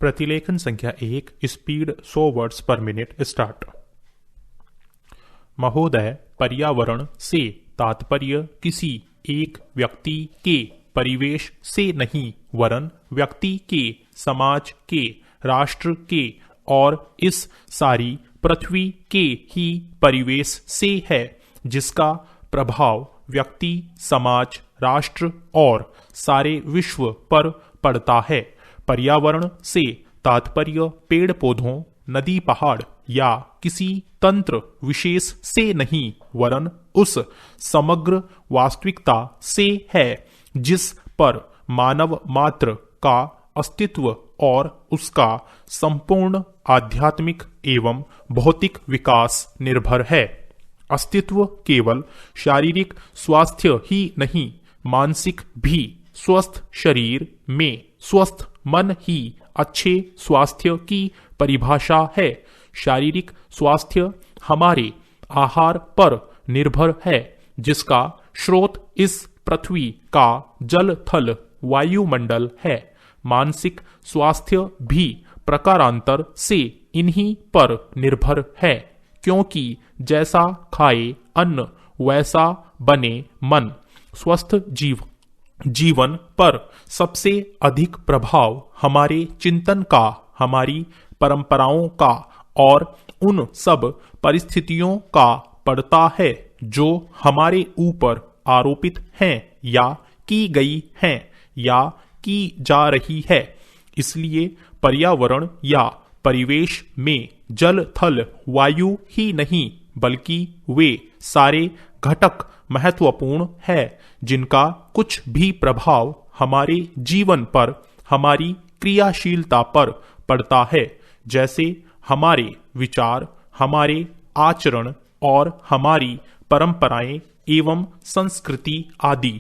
प्रतिलेखन संख्या 1, speed 100 words पर मिनट स्टार्ट। महोदय, पर्यावरण से तात्पर्य किसी एक व्यक्ति के परिवेश से नहीं वरन व्यक्ति के, समाज के, राष्ट्र के और इस सारी पृथ्वी के ही परिवेश से है, जिसका प्रभाव व्यक्ति, समाज, राष्ट्र और सारे विश्व पर पड़ता है। पर्यावरण से तात्पर्य पेड़ पौधों, नदी पहाड़ या किसी तंत्र विशेष से नहीं वरन उस समग्र वास्तविकता से है जिस पर मानव मात्र का अस्तित्व और उसका संपूर्ण आध्यात्मिक एवं भौतिक विकास निर्भर है। अस्तित्व केवल शारीरिक स्वास्थ्य ही नहीं, मानसिक भी। स्वस्थ शरीर में स्वस्थ मन ही अच्छे स्वास्थ्य की परिभाषा है। शारीरिक स्वास्थ्य हमारे आहार पर निर्भर है, जिसका स्रोत इस पृथ्वी का जल थल वायुमंडल है। मानसिक स्वास्थ्य भी प्रकारांतर से इन्हीं पर निर्भर है, क्योंकि जैसा खाए अन्न वैसा बने मन। स्वस्थ जीवन पर सबसे अधिक प्रभाव हमारे चिंतन का, हमारी परंपराओं का और उन सब परिस्थितियों का पड़ता है जो हमारे ऊपर आरोपित हैं या की गई हैं या की जा रही है। इसलिए पर्यावरण या परिवेश में जल, थल, वायु ही नहीं बल्कि वे सारे घटक महत्वपूर्ण है, जिनका कुछ भी प्रभाव हमारे जीवन पर, हमारी क्रियाशीलता पर पड़ता है, जैसे हमारे विचार, हमारे आचरण और हमारी परंपराएं एवं संस्कृति आदि।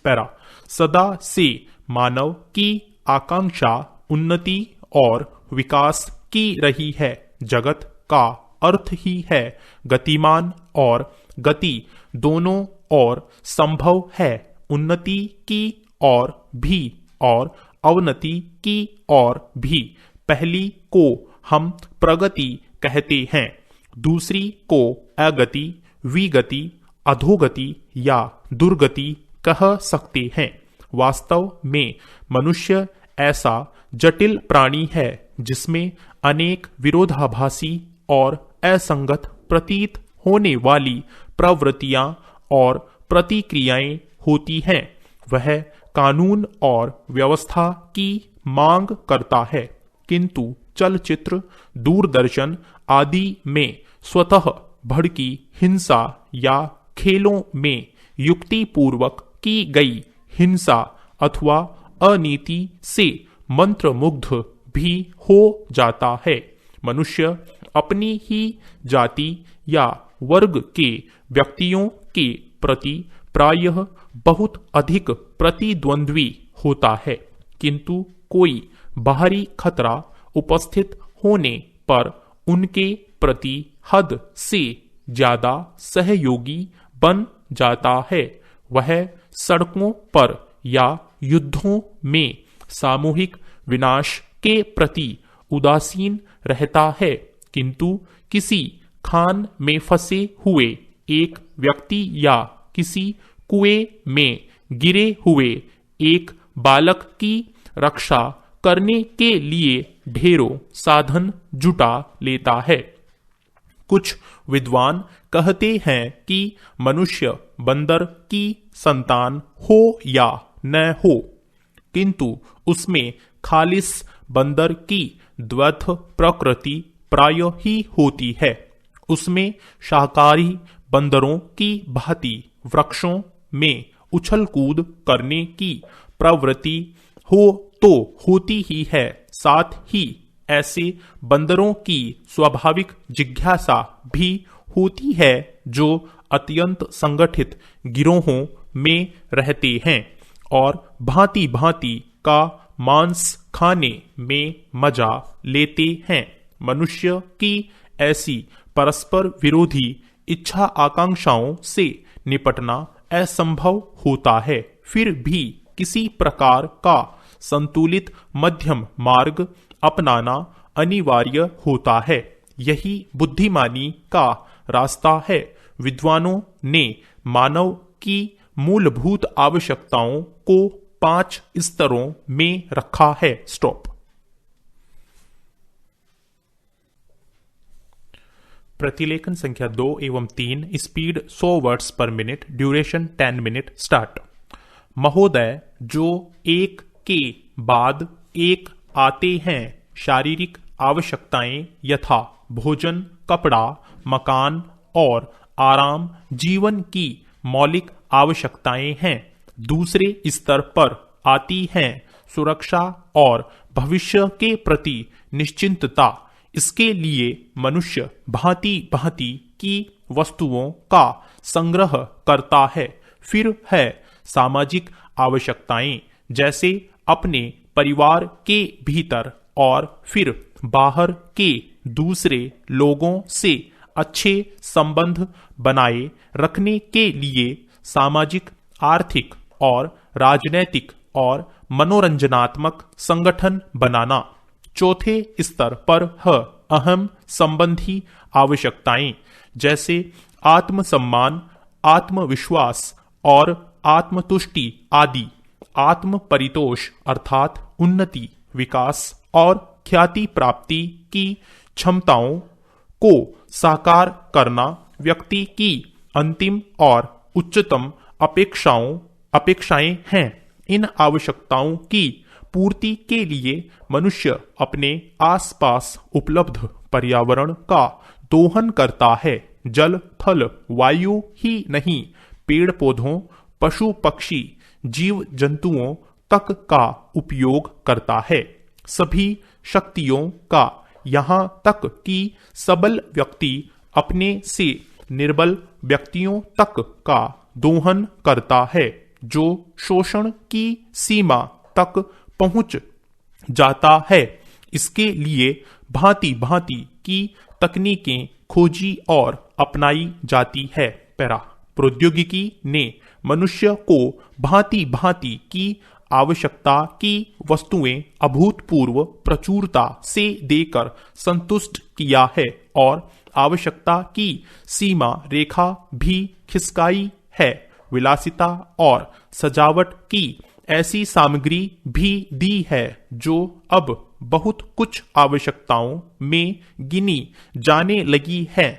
पैरा। सदा से मानव की आकांक्षा उन्नति और विकास की रही है। जगत का अर्थ ही है गतिमान, और गति दोनों और संभव है, उन्नति की और भी और अवनति की और भी। पहली को हम प्रगति कहते हैं, दूसरी को अगति, विगति, अधोगति या दुर्गति कह सकते हैं। वास्तव में मनुष्य ऐसा जटिल प्राणी है जिसमें अनेक विरोधाभासी और असंगत प्रतीत होने वाली प्रवृत्तियां और प्रतिक्रियाएं होती हैं। वह कानून और व्यवस्था की मांग करता है, किंतु चलचित्र, दूरदर्शन आदि में स्वतः भड़की हिंसा या खेलों में युक्तिपूर्वक की गई हिंसा अथवा अनीति से मंत्रमुग्ध भी हो जाता है। मनुष्य अपनी ही जाति या वर्ग के व्यक्तियों के प्रति प्रायः बहुत अधिक प्रतिद्वंद्वी होता है, किंतु कोई बाहरी खतरा उपस्थित होने पर उनके प्रति हद से ज्यादा सहयोगी बन जाता है। वह सड़कों पर या युद्धों में सामूहिक विनाश के प्रति उदासीन रहता है, किंतु किसी खान में फंसे हुए एक व्यक्ति या किसी कुएं में गिरे हुए एक बालक की रक्षा करने के लिए ढेरों साधन जुटा लेता है। कुछ विद्वान कहते हैं कि मनुष्य बंदर की संतान हो या न हो, किंतु उसमें खालिस बंदर की द्वैत प्रकृति प्राय ही होती है। उसमें शाकाहारी बंदरों की भांति वृक्षों में उछल कूद करने की प्रवृत्ति हो तो होती ही है, साथ ही ऐसे बंदरों की स्वाभाविक जिज्ञासा भी होती है जो अत्यंत संगठित गिरोहों में रहते हैं और भांति भांति का मांस खाने में मजा लेते हैं। मनुष्य की ऐसी परस्पर विरोधी इच्छा आकांक्षाओं से निपटना असंभव होता है। फिर भी किसी प्रकार का संतुलित मध्यम मार्ग अपनाना अनिवार्य होता है। यही बुद्धिमानी का रास्ता है। विद्वानों ने मानव की मूलभूत आवश्यकताओं को 5 स्तरों में रखा है। स्टॉप। प्रतिलेखन संख्या 2 एवं 3, स्पीड 100 वर्ड्स पर मिनट, ड्यूरेशन 10 मिनट। स्टार्ट। महोदय, जो एक के बाद एक आते हैं, शारीरिक आवश्यकताएं यथा भोजन, कपड़ा, मकान और आराम जीवन की मौलिक आवश्यकताएं हैं। दूसरे स्तर पर आती हैं सुरक्षा और भविष्य के प्रति निश्चिंतता। इसके लिए मनुष्य भांति भांति की वस्तुओं का संग्रह करता है। फिर है सामाजिक आवश्यकताएं, जैसे अपने परिवार के भीतर और फिर बाहर के दूसरे लोगों से अच्छे संबंध बनाए रखने के लिए सामाजिक, आर्थिक और राजनैतिक और मनोरंजनात्मक संगठन बनाना। चौथे स्तर पर है अहम संबंधी आवश्यकताएं, जैसे आत्मसम्मान, आत्मविश्वास और आत्मतुष्टि आदि। आत्म परितोष अर्थात उन्नति, विकास और ख्याति प्राप्ति की क्षमताओं को साकार करना व्यक्ति की अंतिम और उच्चतम अपेक्षाएं हैं। इन आवश्यकताओं की पूर्ति के लिए मनुष्य अपने आसपास उपलब्ध पर्यावरण का दोहन करता है। जल, थल, वायु ही नहीं, पेड़ पौधों, पशु पक्षी, जीव जंतुओं तक का उपयोग करता है। सभी शक्तियों का, यहाँ तक कि सबल व्यक्ति अपने से निर्बल व्यक्तियों तक का दोहन करता है, जो शोषण की सीमा तक पहुंच जाता है। इसके लिए भांति भांति की तकनीकें खोजी और अपनाई जाती है। पैरा। प्रौद्योगिकी ने मनुष्य को भांति भांति की आवश्यकता की वस्तुएं अभूतपूर्व प्रचुरता से देकर संतुष्ट किया है और आवश्यकता की सीमा रेखा भी खिसकाई है। विलासिता और सजावट की ऐसी सामग्री भी दी है जो अब बहुत कुछ आवश्यकताओं में गिनी जाने लगी है।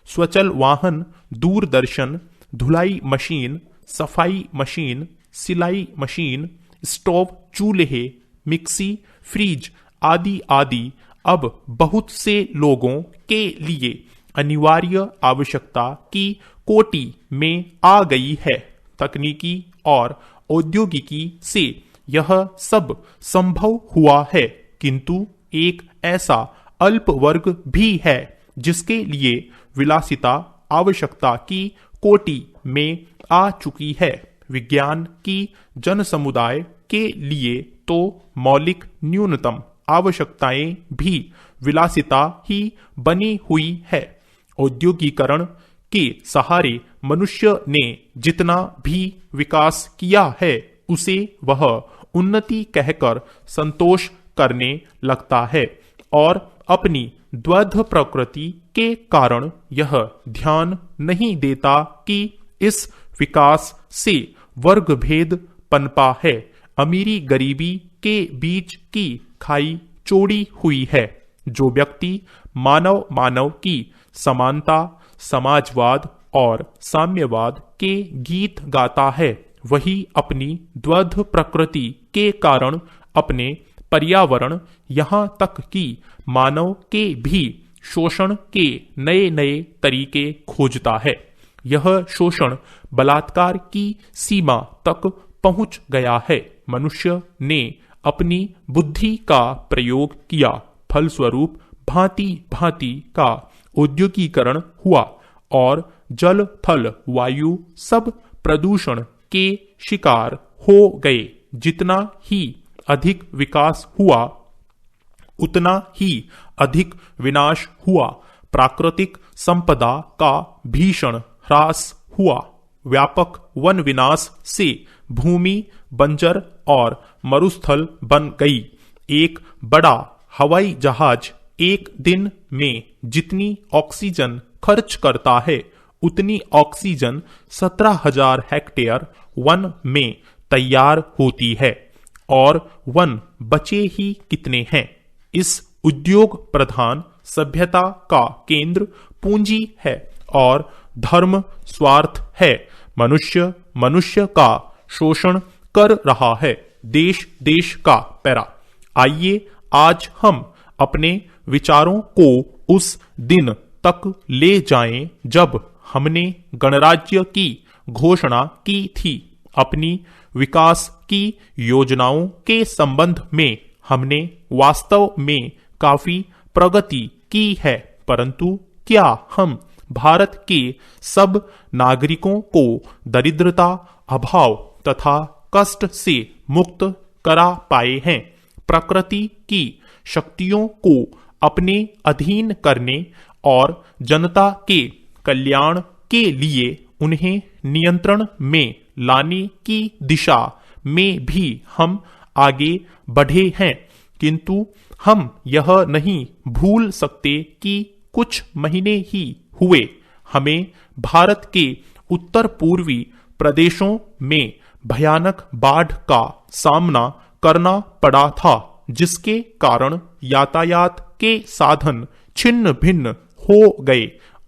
स्वचल वाहन, दूरदर्शन, धुलाई मशीन, सफाई मशीन, सिलाई मशीन, स्टोव, चूल्हे, मिक्सी, फ्रिज आदि आदि अब बहुत से लोगों के लिए अनिवार्य आवश्यकता की कोटि में आ गई है। तकनीकी और औद्योगिकी से यह सब संभव हुआ है, किंतु एक ऐसा अल्प वर्ग भी है जिसके लिए विलासिता आवश्यकता की कोटि में आ चुकी है। विज्ञान की जन समुदाय के लिए तो मौलिक न्यूनतम आवश्यकताएं भी विलासिता ही बनी हुई है। औद्योगिकरण के सहारे मनुष्य ने जितना भी विकास किया है उसे वह उन्नति कहकर संतोष करने लगता है और अपनी द्वैध प्रकृति के कारण यह ध्यान नहीं देता कि इस विकास से वर्ग भेद पनपा है। अमीरी गरीबी के बीच की खाई चौड़ी हुई है। जो व्यक्ति मानव मानव की समानता, समाजवाद और साम्यवाद के गीत गाता है, वही अपनी द्वैध प्रकृति के कारण अपने पर्यावरण, यहाँ तक कि मानव के भी शोषण के नए नए तरीके खोजता है। यह शोषण बलात्कार की सीमा तक पहुंच गया है। मनुष्य ने अपनी बुद्धि का प्रयोग किया, फलस्वरूप भांति भांति का औद्योगिकरण हुआ और जल, थल, वायु सब प्रदूषण के शिकार हो गए। जितना ही अधिक विकास हुआ उतना ही अधिक विनाश हुआ। प्राकृतिक संपदा का भीषण ह्रास हुआ। व्यापक वन विनाश से भूमि बंजर और मरुस्थल बन गई। एक बड़ा हवाई जहाज एक दिन में जितनी ऑक्सीजन खर्च करता है उतनी ऑक्सीजन 17,000 हेक्टेयर वन में तैयार होती है, और वन बचे ही कितने हैं। इस उद्योग प्रधान सभ्यता का केंद्र पूंजी है और धर्म स्वार्थ है। मनुष्य मनुष्य का शोषण कर रहा है, देश देश का पैरा। आइए आज हम अपने विचारों को उस दिन तक ले जाएं जब हमने गणराज्य की घोषणा की थी। अपनी विकास की योजनाओं के संबंध में हमने वास्तव में काफी प्रगति की है, परंतु क्या हम भारत के सब नागरिकों को दरिद्रता, अभाव तथा कष्ट से मुक्त करा पाए हैं? प्रकृति की शक्तियों को अपने अधीन करने और जनता के कल्याण के लिए उन्हें नियंत्रण में लाने की दिशा में भी हम आगे बढ़े हैं, किंतु हम यह नहीं भूल सकते कि कुछ महीने ही हुए हमें भारत के उत्तर पूर्वी प्रदेशों में भयानक बाढ़ का सामना करना पड़ा था, जिसके कारण यातायात के साधन छिन्न भिन्न हो गए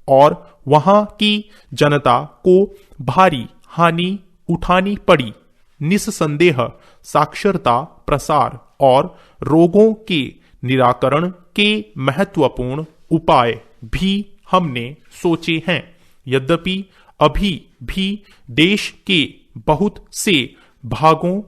और वहां की जनता को भारी हानि उठानी पड़ी। निस्संदेह साक्षरता प्रसार और रोगों के निराकरण के महत्वपूर्ण उपाय भी हमने सोचे हैं। यद्यपि अभी भी देश के बहुत से भागों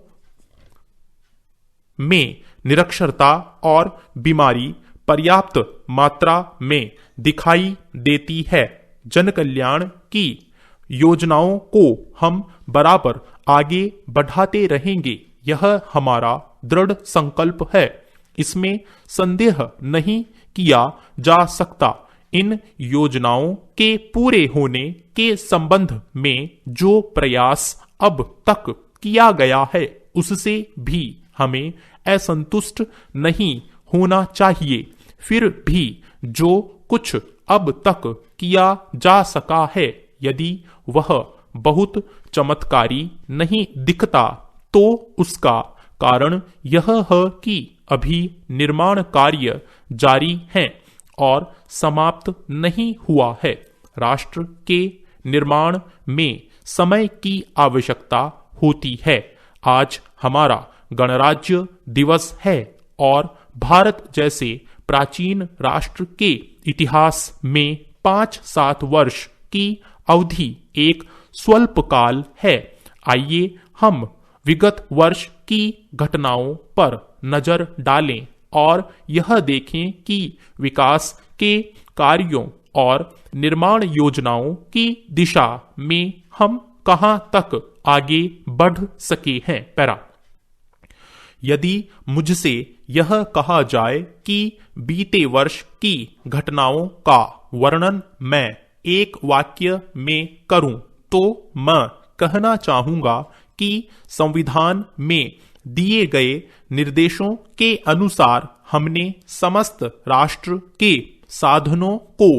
में निरक्षरता और बीमारी पर्याप्त मात्रा में दिखाई देती है। जन कल्याण की योजनाओं को हम बराबर आगे बढ़ाते रहेंगे, यह हमारा दृढ़ संकल्प है। इसमें संदेह नहीं किया जा सकता। इन योजनाओं के पूरे होने के संबंध में जो प्रयास अब तक किया गया है उससे भी हमें असंतुष्ट नहीं होना चाहिए। फिर भी जो कुछ अब तक किया जा सका है, यदि वह बहुत चमत्कारी नहीं दिखता तो उसका कारण यह है कि अभी निर्माण कार्य जारी है और समाप्त नहीं हुआ है। राष्ट्र के निर्माण में समय की आवश्यकता होती है। आज हमारा गणराज्य दिवस है और भारत जैसे प्राचीन राष्ट्र के इतिहास में 5-7 वर्ष की अवधि एक स्वल्प काल है। आइए हम विगत वर्ष की घटनाओं पर नजर डालें और यह देखें कि विकास के कार्यों और निर्माण योजनाओं की दिशा में हम कहां तक आगे बढ़ सके हैं। पैरा। यदि मुझसे यह कहा जाए कि बीते वर्ष की घटनाओं का वर्णन मैं एक वाक्य में करूं, तो मैं कहना चाहूंगा कि संविधान में दिए गए निर्देशों के अनुसार हमने समस्त राष्ट्र के साधनों को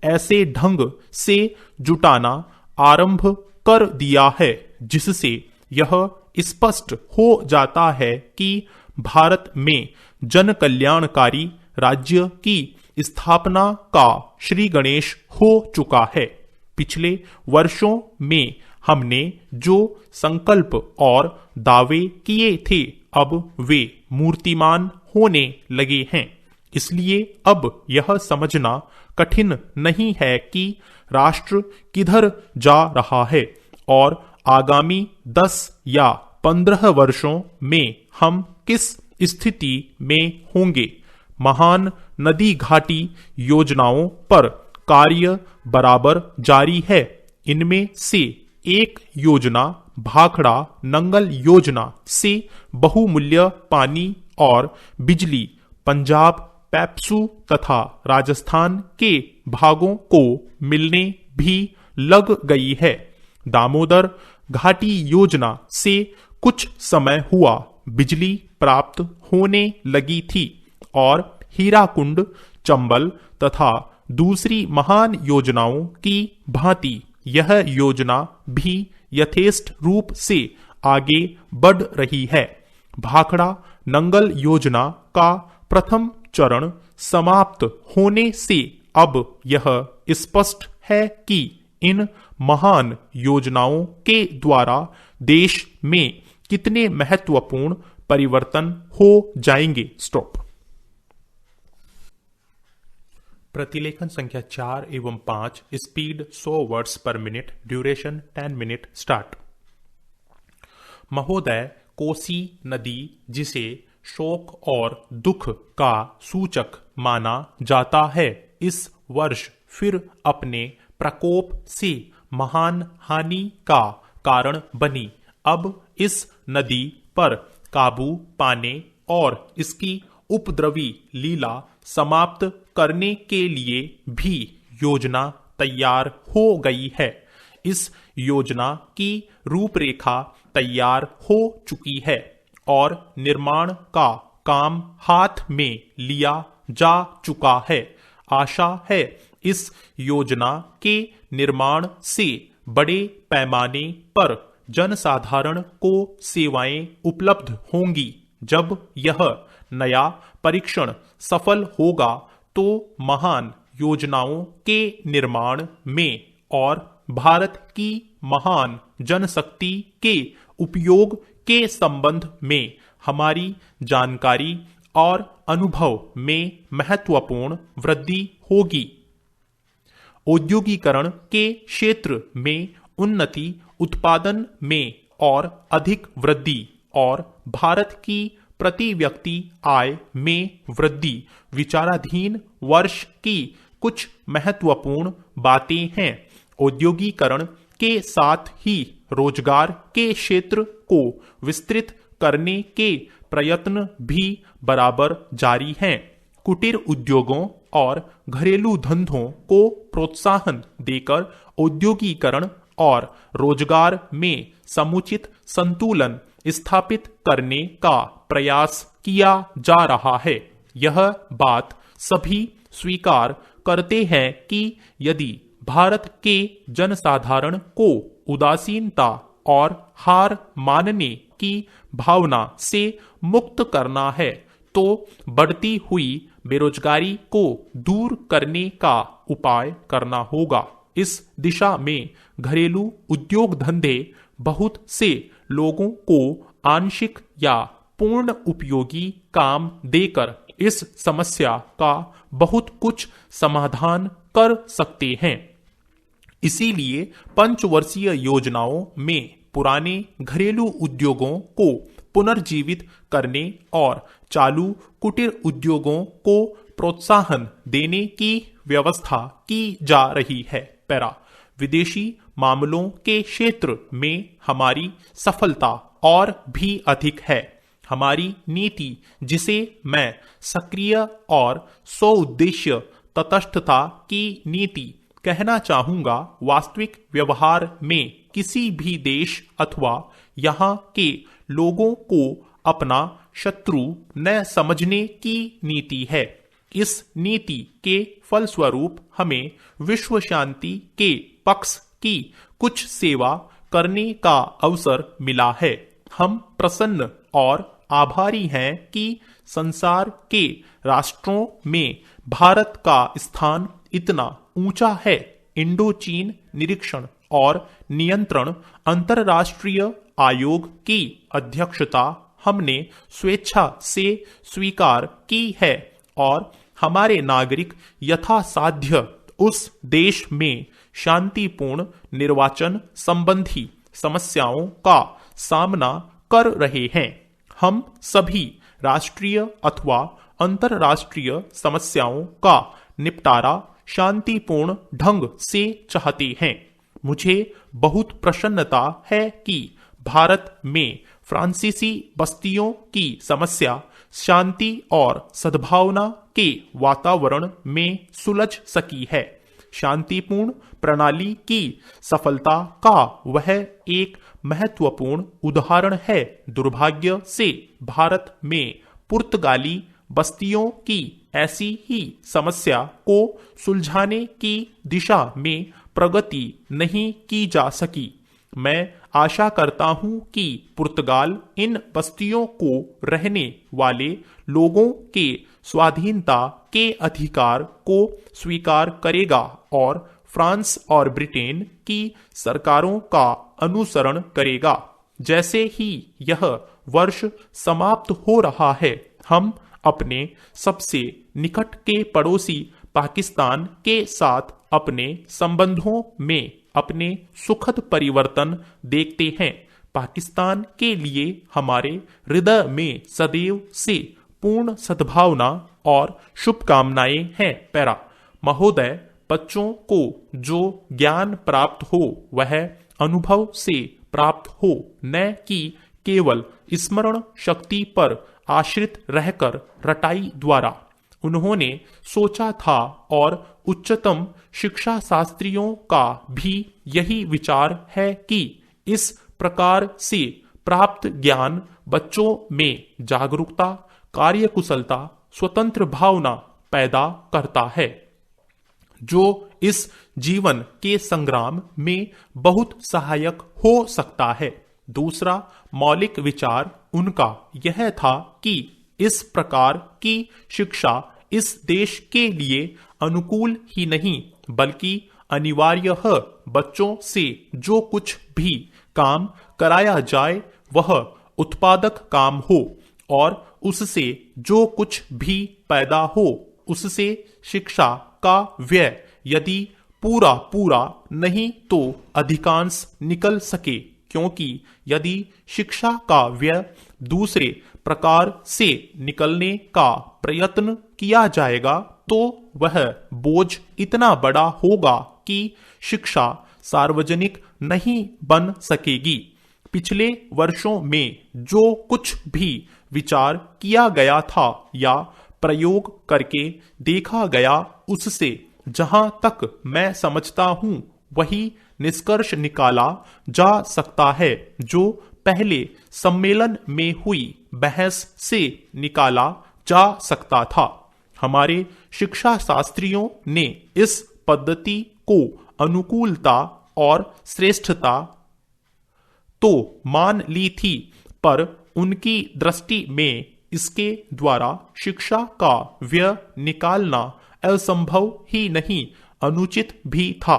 ऐसे ढंग से जुटाना आरंभ कर दिया है जिससे यह स्पष्ट हो जाता है कि भारत में जन कल्याणकारी राज्य की स्थापना का श्री गणेश हो चुका है। पिछले वर्षों में हमने जो संकल्प और दावे किए थे अब वे मूर्तिमान होने लगे हैं। इसलिए अब यह समझना कठिन नहीं है कि राष्ट्र किधर जा रहा है और आगामी 10 या 15 वर्षों में हम किस स्थिति में होंगे। महान नदी घाटी योजनाओं पर कार्य बराबर जारी है। इनमें से एक योजना भाखड़ा नंगल योजना से बहुमूल्य पानी और बिजली पंजाब, पैप्सू तथा राजस्थान के भागों को मिलने भी लग गई है। दामोदर घाटी योजना से कुछ समय हुआ बिजली प्राप्त होने लगी थी और हीराकुंड, चंबल तथा दूसरी महान योजनाओं की भांति यह योजना भी यथेष्ट रूप से आगे बढ़ रही है। भाखड़ा नंगल योजना का प्रथम चरण समाप्त होने से अब यह स्पष्ट है कि इन महान योजनाओं के द्वारा देश में कितने महत्वपूर्ण परिवर्तन हो जाएंगे। स्टॉप। प्रतिलेखन संख्या 4 एवं 5, स्पीड 100 वर्ड्स पर मिनट, ड्यूरेशन 10 मिनट। स्टार्ट। महोदय, कोसी नदी जिसे शोक और दुख का सूचक माना जाता है, इस वर्ष फिर अपने प्रकोप से महान हानि का कारण बनी। अब इस नदी पर काबू पाने और इसकी उपद्रवी लीला समाप्त करने के लिए भी योजना तैयार हो गई है। इस योजना की रूपरेखा तैयार हो चुकी है और निर्माण का काम हाथ में लिया जा चुका है। आशा है इस योजना के निर्माण से बड़े पैमाने पर जनसाधारण को सेवाएं उपलब्ध होंगी। जब यह नया परीक्षण सफल होगा तो महान योजनाओं के निर्माण में और भारत की महान जनशक्ति के उपयोग के संबंध में हमारी जानकारी और अनुभव में महत्वपूर्ण वृद्धि होगी। औद्योगिकरण के क्षेत्र में उन्नति, उत्पादन में और अधिक वृद्धि और भारत की प्रति व्यक्ति आय में वृद्धि विचाराधीन वर्ष की कुछ महत्वपूर्ण बातें हैं। औद्योगिकरण के साथ ही रोजगार के क्षेत्र को विस्तृत करने के प्रयत्न भी बराबर जारी हैं। कुटीर उद्योगों और घरेलू धंधों को प्रोत्साहन देकर औद्योगिकरण और रोजगार में समुचित संतुलन स्थापित करने का प्रयास किया जा रहा है। यह बात सभी स्वीकार करते हैं कि यदि भारत के जनसाधारण को उदासीनता और हार मानने की भावना से मुक्त करना है तो बढ़ती हुई बेरोजगारी को दूर करने का उपाय करना होगा। इस दिशा में घरेलू उद्योग धंधे बहुत से लोगों को आंशिक या पूर्ण उपयोगी काम देकर इस समस्या का बहुत कुछ समाधान कर सकते हैं। इसीलिए पंचवर्षीय योजनाओं में पुराने घरेलू उद्योगों को पुनर्जीवित करने और चालू कुटीर उद्योगों को प्रोत्साहन देने की व्यवस्था की जा रही है। पैरा। विदेशी मामलों के क्षेत्र में हमारी सफलता और भी अधिक है। हमारी नीति, जिसे मैं सक्रिय और स्वउद्देश्य तटस्थता की नीति कहना चाहूंगा, वास्तविक व्यवहार में किसी भी देश अथवा यहाँ के लोगों को अपना शत्रु न समझने की नीति है। इस नीति के फलस्वरूप हमें विश्व शांति के पक्ष की कुछ सेवा करने का अवसर मिला है। हम प्रसन्न और आभारी हैं कि संसार के राष्ट्रों में भारत का स्थान इतना ऊंचा है। इंडो चीन निरीक्षण और नियंत्रण अंतरराष्ट्रीय आयोग की अध्यक्षता हमने स्वेच्छा से स्वीकार की है और हमारे नागरिक यथासाध्य उस देश में शांतिपूर्ण निर्वाचन संबंधी समस्याओं का सामना कर रहे हैं। हम सभी राष्ट्रीय अथवा अंतरराष्ट्रीय समस्याओं का निपटारा शांतिपूर्ण ढंग से चाहते हैं। मुझे बहुत प्रसन्नता है कि भारत में फ्रांसीसी बस्तियों की समस्या शांति और सद्भावना के वातावरण में सुलझ सकी है। शांतिपूर्ण प्रणाली की सफलता का वह एक महत्वपूर्ण उदाहरण है। दुर्भाग्य से भारत में पुर्तगाली बस्तियों की ऐसी ही समस्या को सुलझाने की दिशा में प्रगति नहीं की जा सकी। मैं आशा करता हूं कि पुर्तगाल इन बस्तियों को रहने वाले लोगों के स्वाधीनता के अधिकार को स्वीकार करेगा और फ्रांस और ब्रिटेन की सरकारों का अनुसरण करेगा। जैसे ही यह वर्ष समाप्त हो रहा है, हम अपने सबसे निकट के पड़ोसी पाकिस्तान के साथ अपने संबंधों में अपने सुखद परिवर्तन देखते हैं। पाकिस्तान के लिए हमारे हृदय में सदैव से पूर्ण सद्भावना और शुभकामनाएं हैं। पैरा महोदय, बच्चों को जो ज्ञान प्राप्त हो वह अनुभव से प्राप्त हो, न कि केवल स्मरण शक्ति पर आश्रित रहकर रटाई द्वारा। उन्होंने सोचा था और उच्चतम शिक्षा शास्त्रियों का भी यही विचार है कि इस प्रकार से प्राप्त ज्ञान बच्चों में जागरूकता, कार्यकुशलता, स्वतंत्र भावना पैदा करता है, जो इस जीवन के संग्राम में बहुत सहायक हो सकता है। दूसरा मौलिक विचार उनका यह था कि इस प्रकार की शिक्षा इस देश के लिए अनुकूल ही नहीं बल्कि अनिवार्य है। बच्चों से जो कुछ भी काम कराया जाए वह उत्पादक काम हो और उससे जो कुछ भी पैदा हो उससे शिक्षा का व्यय यदि पूरा पूरा नहीं तो अधिकांश निकल सके, क्योंकि यदि शिक्षा का व्यय दूसरे प्रकार से निकलने का प्रयत्न किया जाएगा तो वह बोझ इतना बड़ा होगा कि शिक्षा सार्वजनिक नहीं बन सकेगी। पिछले वर्षों में जो कुछ भी विचार किया गया था या प्रयोग करके देखा गया, उससे जहां तक मैं समझता हूं वही निष्कर्ष निकाला जा सकता है जो पहले सम्मेलन में हुई बहस से निकाला जा सकता था। हमारे शिक्षा शास्त्रियों ने इस पद्धति को अनुकूलता और श्रेष्ठता तो मान ली थी, पर उनकी दृष्टि में इसके द्वारा शिक्षा का व्यय निकालना असंभव ही नहीं, अनुचित भी था।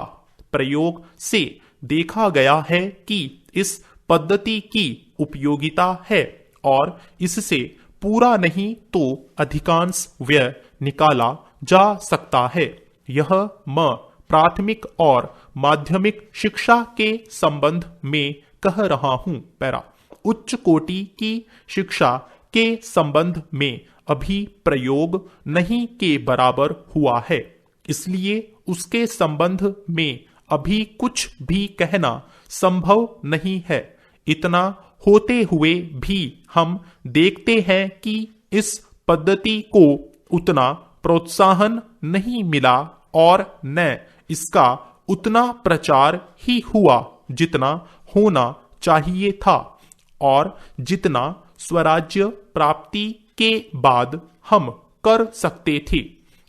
प्रयोग से देखा गया है कि इस पद्धति की उपयोगिता है और इससे पूरा नहीं तो अधिकांश व्यय निकाला जा सकता है। यह मैं प्राथमिक और माध्यमिक शिक्षा के संबंध में कह रहा हूं। पैरा उच्च कोटि की शिक्षा के संबंध में अभी प्रयोग नहीं के बराबर हुआ है, इसलिए उसके संबंध में अभी कुछ भी कहना संभव नहीं है। इतना होते हुए भी हम देखते हैं कि इस पद्धति को उतना प्रोत्साहन नहीं मिला और न इसका उतना प्रचार ही हुआ जितना होना चाहिए था और जितना स्वराज्य प्राप्ति के बाद हम कर सकते थे।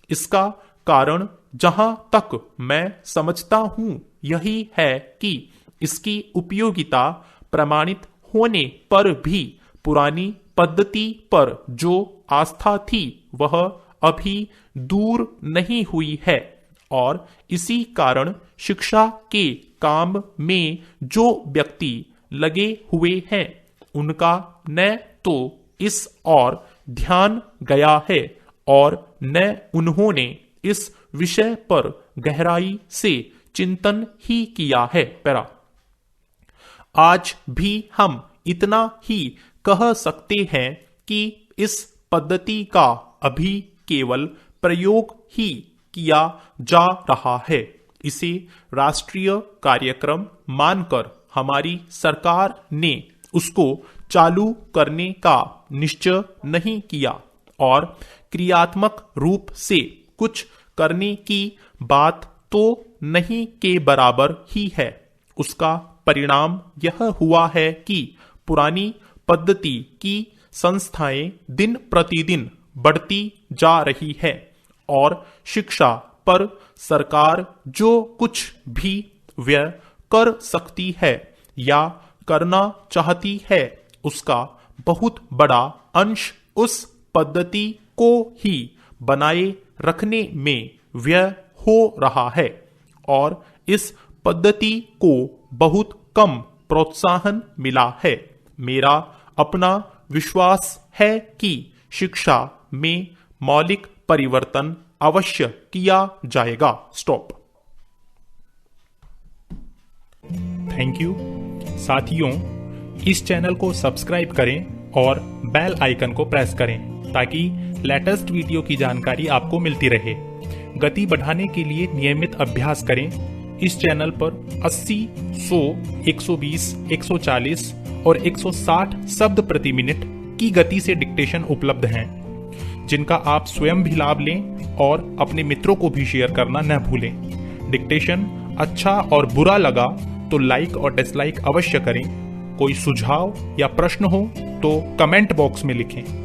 इसका कारण जहां तक मैं समझता हूं यही है कि इसकी उपयोगिता प्रमाणित होने पर भी पुरानी पद्धति पर जो आस्था थी वह अभी दूर नहीं हुई है और इसी कारण शिक्षा के काम में जो व्यक्ति लगे हुए हैं उनका न तो इस और ध्यान गया है और न उन्होंने इस विषय पर गहराई से चिंतन ही किया है। पैरा आज भी हम इतना ही कह सकते हैं कि इस पद्धति का अभी केवल प्रयोग ही किया जा रहा है। इसे राष्ट्रीय कार्यक्रम मानकर हमारी सरकार ने उसको चालू करने का निश्चय नहीं किया और क्रियात्मक रूप से कुछ करने की बात तो नहीं के बराबर ही है। उसका परिणाम यह हुआ है कि पुरानी पद्धति की संस्थाएं दिन प्रतिदिन बढ़ती जा रही है और शिक्षा पर सरकार जो कुछ भी व्यय कर सकती है या करना चाहती है उसका बहुत बड़ा अंश उस पद्धति को ही बनाए रखने में व्यय हो रहा है और इस पद्धति को बहुत कम प्रोत्साहन मिला है। मेरा अपना विश्वास है कि शिक्षा में मौलिक परिवर्तन अवश्य किया जाएगा। स्टॉप। Thank you. साथियों, इस चैनल को सब्सक्राइब करें और बेल आइकन को प्रेस करें ताकि लेटेस्ट वीडियो की जानकारी आपको मिलती रहे। गति बढ़ाने के लिए नियमित अभ्यास करें। इस चैनल पर 80, 100, 120, 140 और 160 शब्द प्रति मिनट की गति से डिक्टेशन उपलब्ध हैं, जिनका आप स्वयं भी लाभ लें और अपने मित्रों को भी शेयर करना न भूलें। डिक्टेशन अच्छा और बुरा लगा तो लाइक और डिसलाइक अवश्य करें। कोई सुझाव या प्रश्न हो तो कमेंट बॉक्स में लिखें।